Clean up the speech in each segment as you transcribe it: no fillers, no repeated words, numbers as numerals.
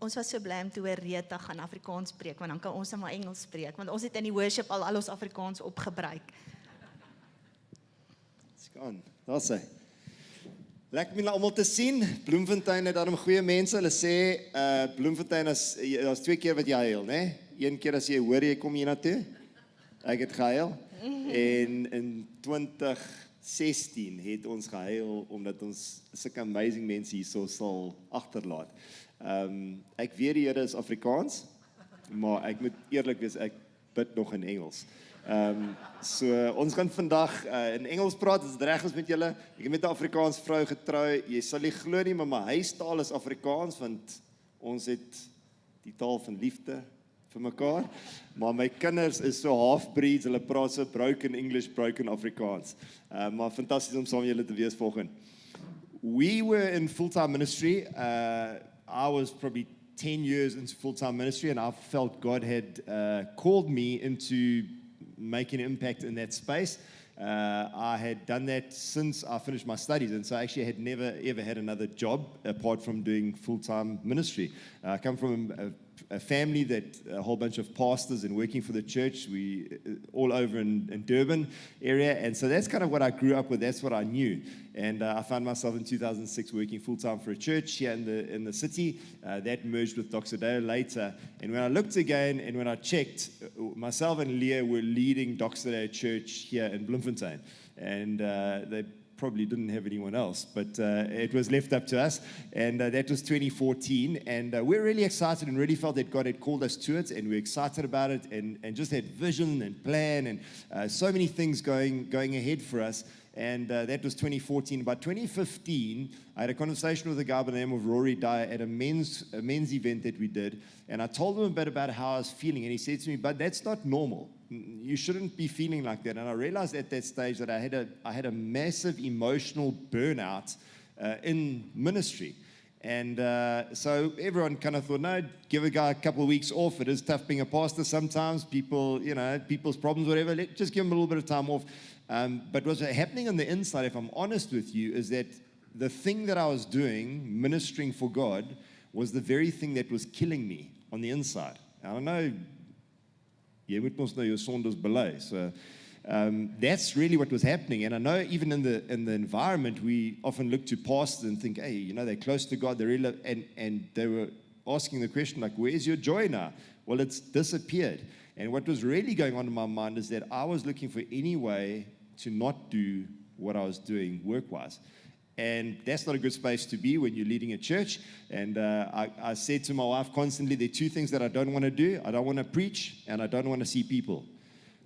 ons was so bly om toe Rita gaan Afrikaans preek, want dan kan ons maar Engels preek, want ons het in die worship al ons Afrikaans opgebruik. Let's go on. Daar's hy. Lekker om julle almal te sien. Bloemfontein het daarom goeie mense. Hulle sê Bloemfontein daar's 2 keer wat jy huil, né? Een keer as jy hoor jy kom hier na toe. Ek het gehuil. En in 2016 het ons gehuil omdat ons sulke amazing mense hierso sal agterlaat. Ek weet die Here is Afrikaans, maar ek moet eerlik wees, ek bid nog in Engels. So ons gaan vandag in Engels praat, as dit reg is met julle. Ek het met 'n Afrikaans vrou getrou. Jy sal nie glo nie, maar my huistaal is Afrikaans, want ons het die taal van liefde vir mekaar. Maar my kinders is so half-breeds, hulle praat so broken English, broken Afrikaans. Maar fantasties om saam met julle te wees vanoggend. We were in full-time ministry. I was probably 10 years into full-time ministry, and I felt God had called me into making an impact in that space. I had done that since I finished my studies, and so I actually had never ever had another job apart from doing full-time ministry. I come from a family that a whole bunch of pastors and working for the church. We all over in Durban area, and so that's kind of what I grew up with. That's what I knew, and I found myself in 2006 working full-time for a church here in the city. That merged with Doxodeo later, and when I looked again and when I checked, myself and Lea were leading Doxodeo Church here in Bloemfontein, and they probably didn't have anyone else, but it was left up to us, and that was 2014, and we're really excited and really felt that God had called us to it, and we're excited about it, and just had vision and plan, and so many things going ahead for us, and that was 2014. By 2015, I had a conversation with a guy by the name of Rory Dyer at a men's event that we did, and I told him a bit about how I was feeling, and he said to me, "But that's not normal. You shouldn't be feeling like that." And I realized at that stage that I had a massive emotional burnout in ministry. And so everyone kind of thought, no, give a guy a couple of weeks off. It is tough being a pastor sometimes. People, people's problems, whatever, just give them a little bit of time off. But what's happening on the inside, if I'm honest with you, is that the thing that I was doing, ministering for God, was the very thing that was killing me on the inside. I don't know. Jy moet ons nou jou sondes bely. So that's really what was happening. And I know even in the environment, we often look to pastors and think, hey, they're close to God. They're really, and they were asking the question, like, where's your joy now? Well, it's disappeared. And what was really going on in my mind is that I was looking for any way to not do what I was doing work-wise. And that's not a good space to be when you're leading a church. And I said to my wife constantly, there are 2 things that I don't want to do. I don't want to preach, and I don't want to see people.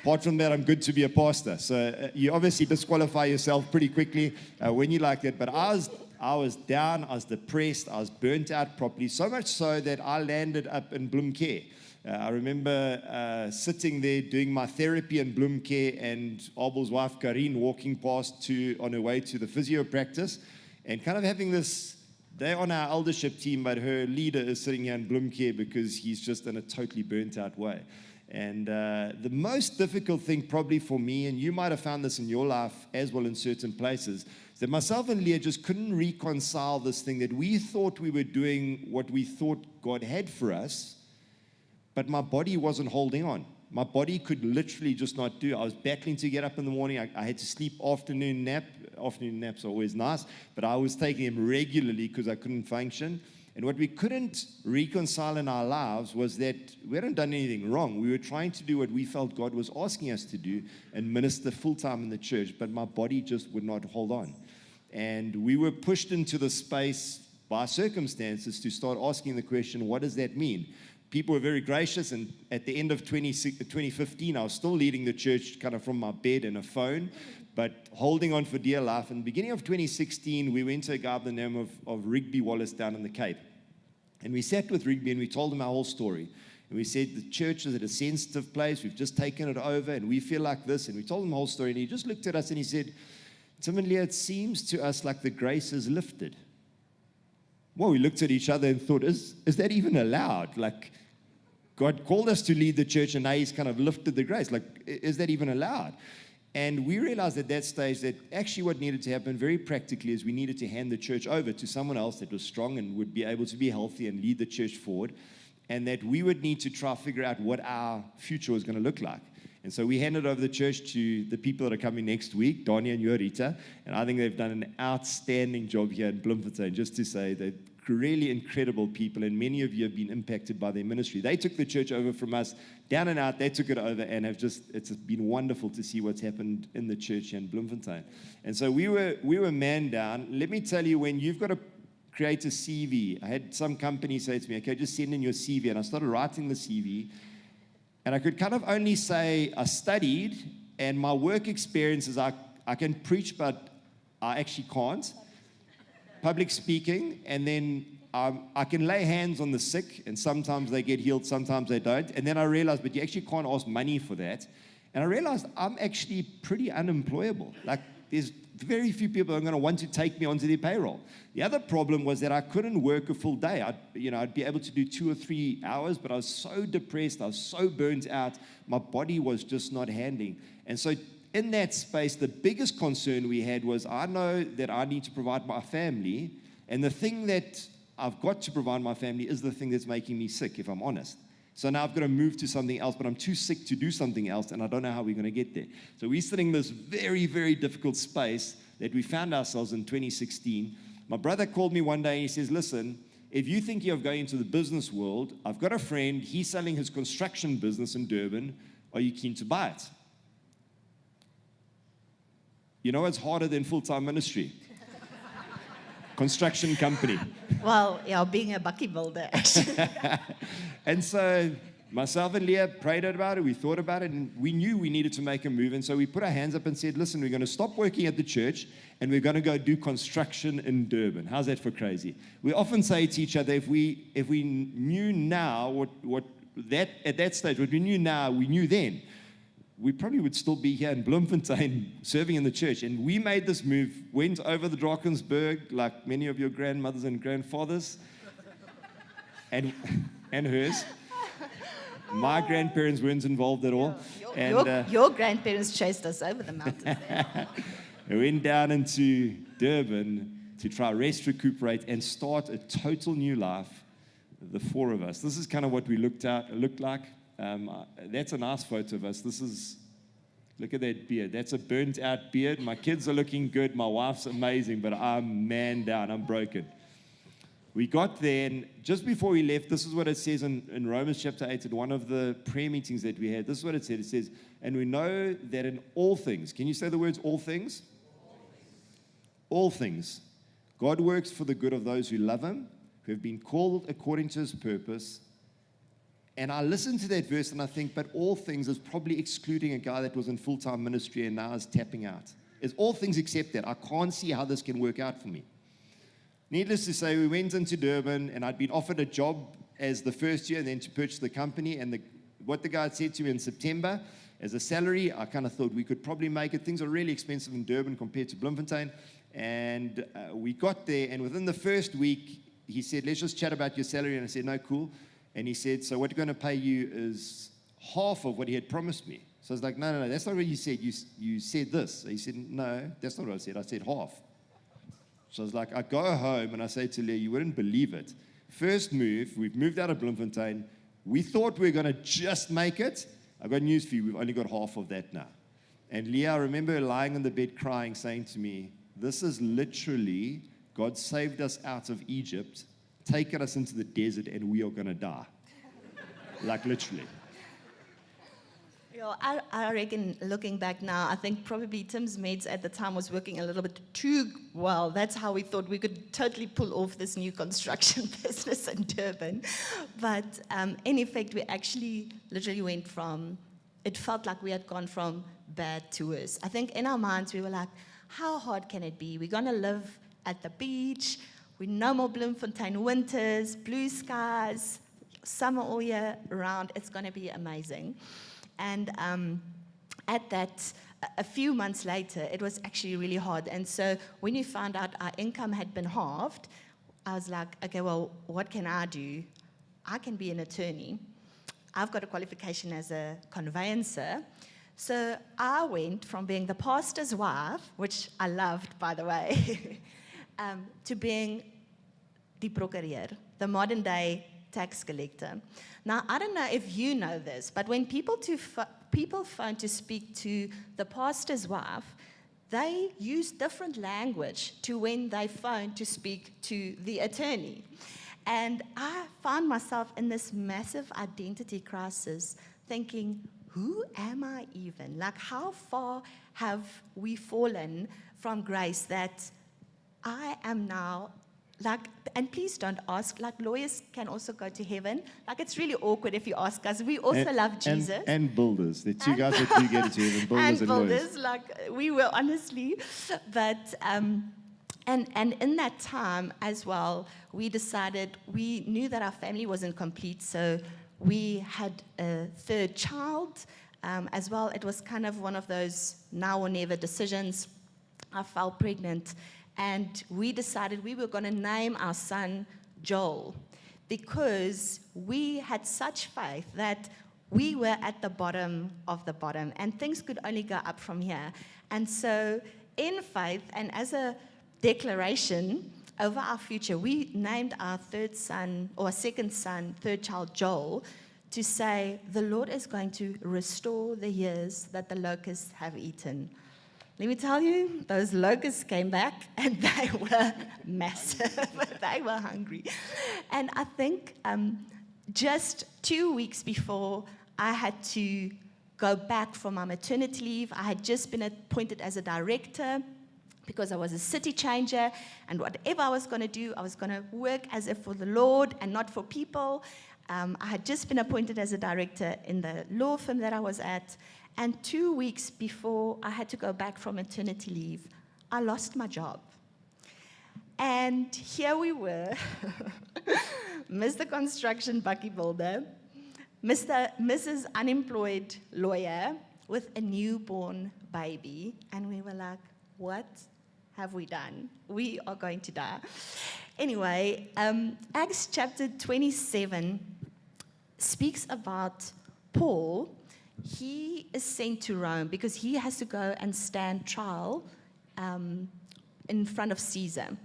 Apart from that, I'm good to be a pastor. So you obviously disqualify yourself pretty quickly when you like that. But I was down, I was depressed, I was burnt out properly, so much so that I landed up in Bloemcare. I remember sitting there doing my therapy in Bloemcare, and Abel's wife, Karine, walking past on her way to the physio practice, and kind of having this, they're on our eldership team, but her leader is sitting here in Bloemcare because he's just in a totally burnt out way. And the most difficult thing probably for me, and you might have found this in your life as well in certain places, is that myself and Lea just couldn't reconcile this thing that we thought we were doing what we thought God had for us, but my body wasn't holding on. My body could literally just not do it. I was battling to get up in the morning. I had to sleep afternoon nap. Afternoon naps are always nice, but I was taking them regularly because I couldn't function. And what we couldn't reconcile in our lives was that we hadn't done anything wrong. We were trying to do what we felt God was asking us to do and minister full-time in the church, but my body just would not hold on. And we were pushed into the space by circumstances to start asking the question, what does that mean? People were very gracious, and at the end of 2015, I was still leading the church kind of from my bed and a phone, but holding on for dear life. In the beginning of 2016, we went to a guy by the name of Rigby Wallace down in the Cape. And we sat with Rigby and we told him our whole story. And we said, the church is at a sensitive place, we've just taken it over, and we feel like this. And we told him the whole story, and he just looked at us and he said, Tim and Lea, it seems to us like the grace is lifted. Well, we looked at each other and thought, is that even allowed? Like, God called us to lead the church, and now he's kind of lifted the grace. Like, is that even allowed? And we realized at that stage that actually what needed to happen very practically is we needed to hand the church over to someone else that was strong and would be able to be healthy and lead the church forward, and that we would need to try to figure out what our future was going to look like. And so we handed over the church to the people that are coming next week, Donnie and Yorita, and I think they've done an outstanding job here in Bloemfontein, just to say that really incredible people, and many of you have been impacted by their ministry. They took the church over from us, down and out, they took it over, and it's been wonderful to see what's happened in the church here in Bloemfontein. And so we were man down. Let me tell you, when you've got to create a CV, I had some company say to me, okay, just send in your CV, and I started writing the CV, and I could kind of only say I studied, and my work experiences, I can preach, but I actually can't. Public speaking, and then I can lay hands on the sick, and sometimes they get healed, sometimes they don't. And then I realized, but you actually can't ask money for that. And I realized I'm actually pretty unemployable. Like, there's very few people who are going to want to take me onto their payroll. The other problem was that I couldn't work a full day. I'd be able to do 2 or 3 hours, but I was so depressed, I was so burnt out, my body was just not handling. And so in that space, the biggest concern we had was, I know that I need to provide my family, and the thing that I've got to provide my family is the thing that's making me sick, if I'm honest. So now I've got to move to something else, but I'm too sick to do something else, and I don't know how we're going to get there. So we're sitting in this very, very difficult space that we found ourselves in 2016. My brother called me one day, and he says, listen, if you think you're going into the business world, I've got a friend, he's selling his construction business in Durban. Are you keen to buy it? You know what's harder than full-time ministry? Construction company. Well, yeah, being a bucky builder, actually. And so myself and Lea prayed about it, we thought about it, and we knew we needed to make a move. And so we put our hands up and said, listen, we're going to stop working at the church, and we're going to go do construction in Durban. How's that for crazy? We often say to each other, if we knew now at that stage, what we knew now, we knew then, we probably would still be here in Bloemfontein serving in the church. And we made this move, went over the Drakensberg, like many of your grandmothers and grandfathers, and hers. My grandparents weren't involved at all. Your grandparents chased us over the mountains. We went down into Durban to try rest, recuperate, and start a total new life, the 4 of us. This is kind of what we looked like. That's a nice photo of us. Look at that beard. That's a burnt out beard. My kids are looking good. My wife's amazing, but I'm man down. I'm broken. We got there, and just before we left, this is what it says in Romans chapter 8 at one of the prayer meetings that we had. This is what it said. It says, and we know that in all things, can you say the words all things? All things. God works for the good of those who love him, who have been called according to his purpose. And I listen to that verse and I think, but all things is probably excluding a guy that was in full-time ministry and now is tapping out. It's all things except that. I can't see how this can work out for me. Needless to say, we went into Durban and I'd been offered a job as the first year and then to purchase the company. And what the guy had said to me in September as a salary, I kind of thought we could probably make it. Things are really expensive in Durban compared to Bloemfontein. And we got there, and within the first week, he said, let's just chat about your salary. And I said, no, cool. And he said, so what we're going to pay you is half of what he had promised me. So I was like, no, that's not what you said. You said this. So he said, no, that's not what I said. I said half. So I was like, I go home and I say to Lea, you wouldn't believe it. First move, we've moved out of Bloemfontein. We thought we were going to just make it. I've got news for you. We've only got half of that now. And Lea, I remember her lying on the bed crying, saying to me, this is literally God saved us out of Egypt, taken us into the desert, and we are going to die. Like literally. I reckon, looking back now, I think probably Tim's mates at the time was working a little bit too well. That's how we thought we could totally pull off this new construction business in Durban. But in effect, we actually literally went from, it felt like we had gone from bad to worse. I think in our minds, we were like, how hard can it be? We're going to live at the beach. We no more Bloemfontein winters, blue skies, summer all year round. It's going to be amazing. And at that, a few months later, it was actually really hard. And so when we found out our income had been halved, I was like, okay, well, what can I do? I can be an attorney. I've got a qualification as a conveyancer. So I went from being the pastor's wife, which I loved, by the way, to being die prokureur, the modern day tax collector. Now, I don't know if you know this, but when people phone to speak to the pastor's wife, they use different language to when they phone to speak to the attorney. And I found myself in this massive identity crisis thinking, who am I even? Like, how far have we fallen from grace that I am now, like, and please don't ask, like, lawyers can also go to heaven. Like, it's really awkward if you ask us. We also love Jesus. And builders. The two guys that do get to heaven, builders and lawyers. Builders, like, we were honestly, but, and in that time as well, we decided, we knew that our family wasn't complete, so we had a third child as well. It was kind of one of those now or never decisions. I fell pregnant, and we decided we were going to name our son Joel, because we had such faith that we were at the bottom of the bottom, and things could only go up from here. And so in faith, and as a declaration over our future, we named our third child Joel, to say the Lord is going to restore the years that the locusts have eaten. Let me tell you, those locusts came back and they were massive. They were hungry. And I think just 2 weeks before I had to go back from my maternity leave, I had just been appointed as a director, because I was a city changer, and whatever I was going to do, I was going to work as if for the Lord and not for people. I had just been appointed as a director in the law firm that I was at, and 2 weeks before I had to go back from maternity leave, I lost my job. And here we were, Mr. Construction Bucky Builder, Mrs. Unemployed Lawyer with a newborn baby, and we were like, what have we done? We are going to die. Anyway, Acts chapter 27 speaks about Paul. He is sent to Rome because he has to go and stand trial in front of Caesar.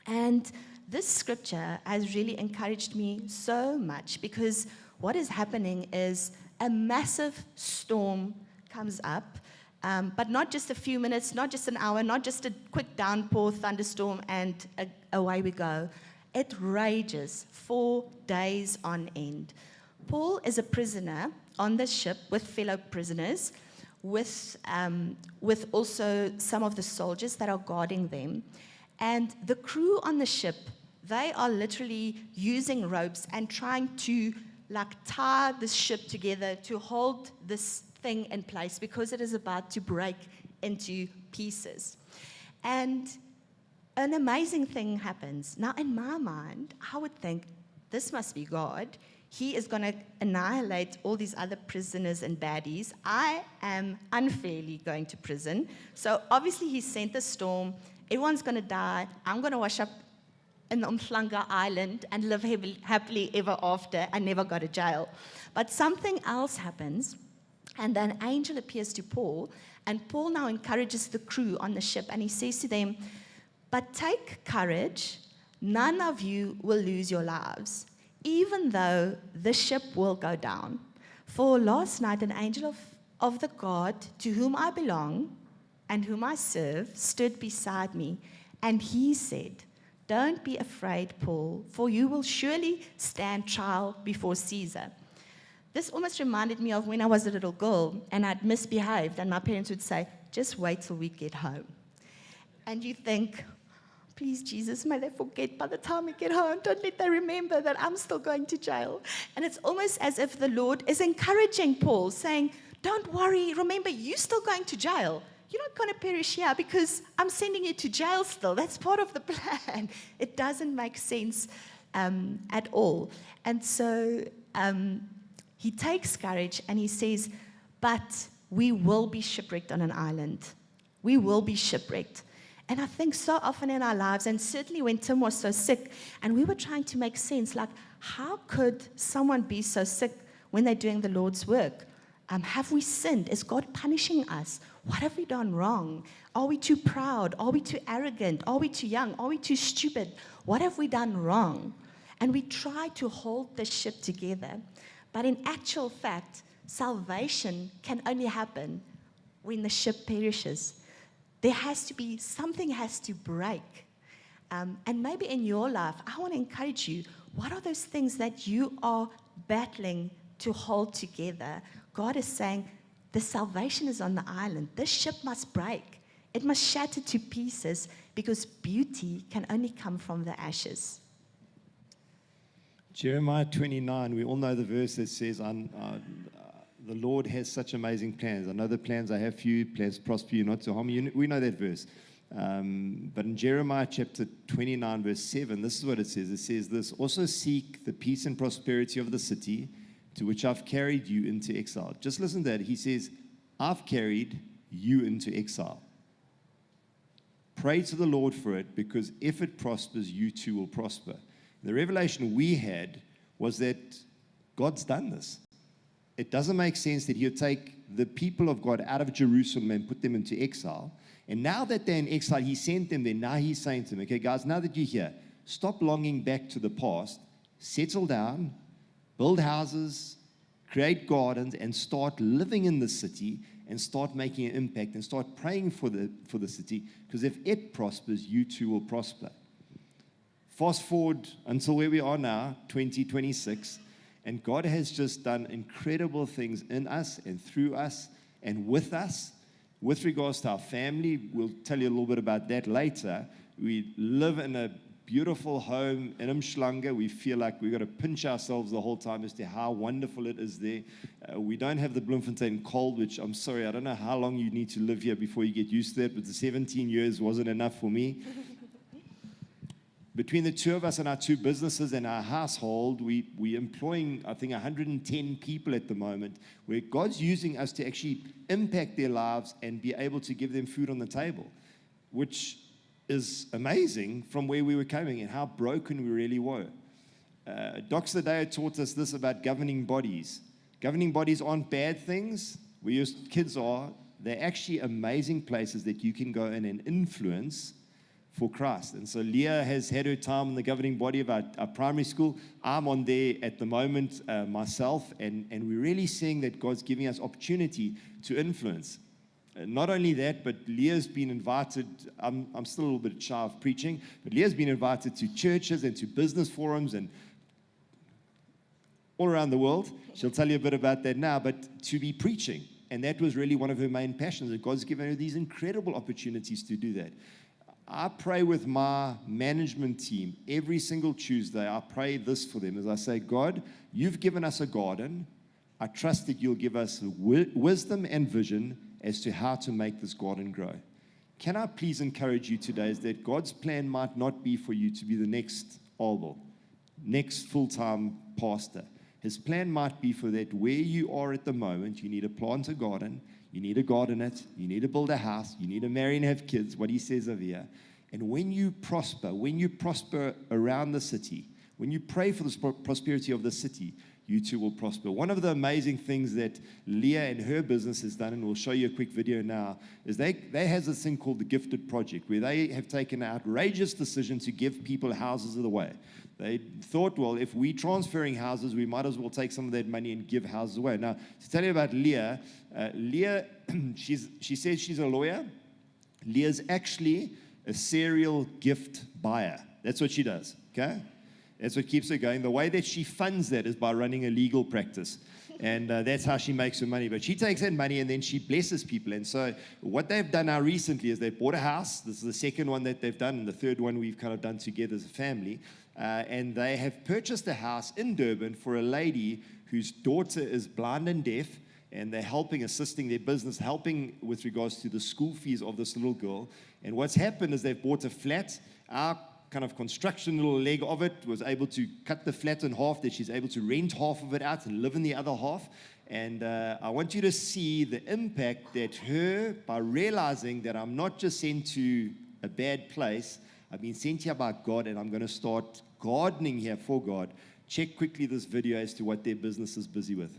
And this scripture has really encouraged me so much, because what is happening is a massive storm comes up. But not just a few minutes, not just an hour, not just a quick downpour, thunderstorm, and away we go. It rages 4 days on end. Paul is a prisoner on the ship with fellow prisoners, with also some of the soldiers that are guarding them. And the crew on the ship, they are literally using ropes and trying to tie the ship together to hold this thing in place, because it is about to break into pieces. And an amazing thing happens. Now, in my mind, I would think, this must be God. He is going to annihilate all these other prisoners and baddies. I am unfairly going to prison. So obviously he sent the storm. Everyone's going to die. I'm going to wash up in the Umhlanga Island and live happily ever after and never go to jail. But something else happens. And then an angel appears to Paul, and Paul now encourages the crew on the ship, and he says to them, but take courage, none of you will lose your lives, even though the ship will go down. For last night an angel of the God to whom I belong and whom I serve stood beside me, and he said, don't be afraid, Paul, for you will surely stand trial before Caesar. This almost reminded me of when I was a little girl and I'd misbehaved, and my parents would say, just wait till we get home. And you think, please, Jesus, may they forget by the time we get home. Don't let them remember that I'm still going to jail. And it's almost as if the Lord is encouraging Paul, saying, don't worry, remember, you're still going to jail. You're not going to perish here because I'm sending you to jail still. That's part of the plan. It doesn't make sense at all. And so he takes courage and he says, but we will be shipwrecked on an island. We will be shipwrecked. And I think so often in our lives, and certainly when Tim was so sick, and we were trying to make sense, like, how could someone be so sick when they're doing the Lord's work? Have we sinned? Is God punishing us? What have we done wrong? Are we too proud? Are we too arrogant? Are we too young? Are we too stupid? What have we done wrong? And we try to hold the ship together. But in actual fact, salvation can only happen when the ship perishes. There has to be, something has to break. And maybe in your life, I want to encourage you, what are those things that you are battling to hold together? God is saying, the salvation is on the island. This ship must break. It must shatter to pieces because beauty can only come from the ashes. Jeremiah 29, we all know the verse that says, the Lord has such amazing plans. I know the plans I have for you, plans to prosper you, not to harm you. We know that verse. But in Jeremiah chapter 29, verse 7, this is what it says. It says this, also seek the peace and prosperity of the city to which I've carried you into exile. Just listen to that. He says, I've carried you into exile. Pray to the Lord for it, because if it prospers, you too will prosper. The revelation we had was that God's done this. It doesn't make sense that he'll take the people of God out of Jerusalem and put them into exile. And now that they're in exile, he sent them there. Now he's saying to them, okay, guys, now that you're here, stop longing back to the past, settle down, build houses, create gardens, and start living in the city and start making an impact and start praying for the city, because if it prospers, you too will prosper. Fast forward until where we are now, 2026, and God has just done incredible things in us and through us and with us. With regards to our family, we'll tell you a little bit about that later. We live in a beautiful home in Umhlanga. We feel like we've got to pinch ourselves the whole time as to how wonderful it is there. We don't have the Bloemfontein cold, which I'm sorry, I don't know how long you need to live here before you get used to it, but the 17 years wasn't enough for me. Between the two of us and our two businesses and our household, we're employing, I think, 110 people at the moment, where God's using us to actually impact their lives and be able to give them food on the table, which is amazing from where we were coming and how broken we really were. Doc Sadeo taught us this about governing bodies. Governing bodies aren't bad things. Where your kids are, they're actually amazing places that you can go in and influence for Christ. And so Lea has had her time in the governing body of our primary school. I'm on there at the moment myself, and we're really seeing that God's giving us opportunity to influence. Not only that, but Leah's been invited, I'm still a little bit shy of preaching, but Leah's been invited to churches and to business forums and all around the world. She'll tell you a bit about that now, but to be preaching. And that was really one of her main passions, and God's given her these incredible opportunities to do that. I pray with my management team every single Tuesday. I pray this for them as I say, God, you've given us a garden. I trust that you'll give us wisdom and vision as to how to make this garden grow. Can I please encourage you today is that God's plan might not be for you to be the next Albel, next full-time pastor. His plan might be for that where you are at the moment, you need to plant a garden, you need to garden it, you need to build a house, you need to marry and have kids, what he says over here. And when you prosper around the city, when you pray for the prosperity of the city, you too will prosper. One of the amazing things that Lea and her business has done, and we'll show you a quick video now, is they have this thing called the Gifted Project, where they have taken an outrageous decision to give people houses away. They thought, well, if we're transferring houses, we might as well take some of that money and give houses away. Now, to tell you about Lea, she says she's a lawyer. Leah's actually a serial gift buyer. That's what she does, okay? That's what keeps her going. The way that she funds that is by running a legal practice. And that's how she makes her money. But she takes that money and then she blesses people. And so what they've done now recently is they've bought a house. This is the second one that they've done, and the third one we've kind of done together as a family. And they have purchased a house in Durban for a lady whose daughter is blind and deaf. And they're assisting their business, helping with regards to the school fees of this little girl. And what's happened is they've bought a flat. Our kind of construction little leg of it was able to cut the flat in half, that she's able to rent half of it out and live in the other half. And I want you to see the impact that her, by realizing that I'm not just sent to a bad place, I've been sent here by God, and I'm going to start gardening here for God. Check quickly this video as to what their business is busy with.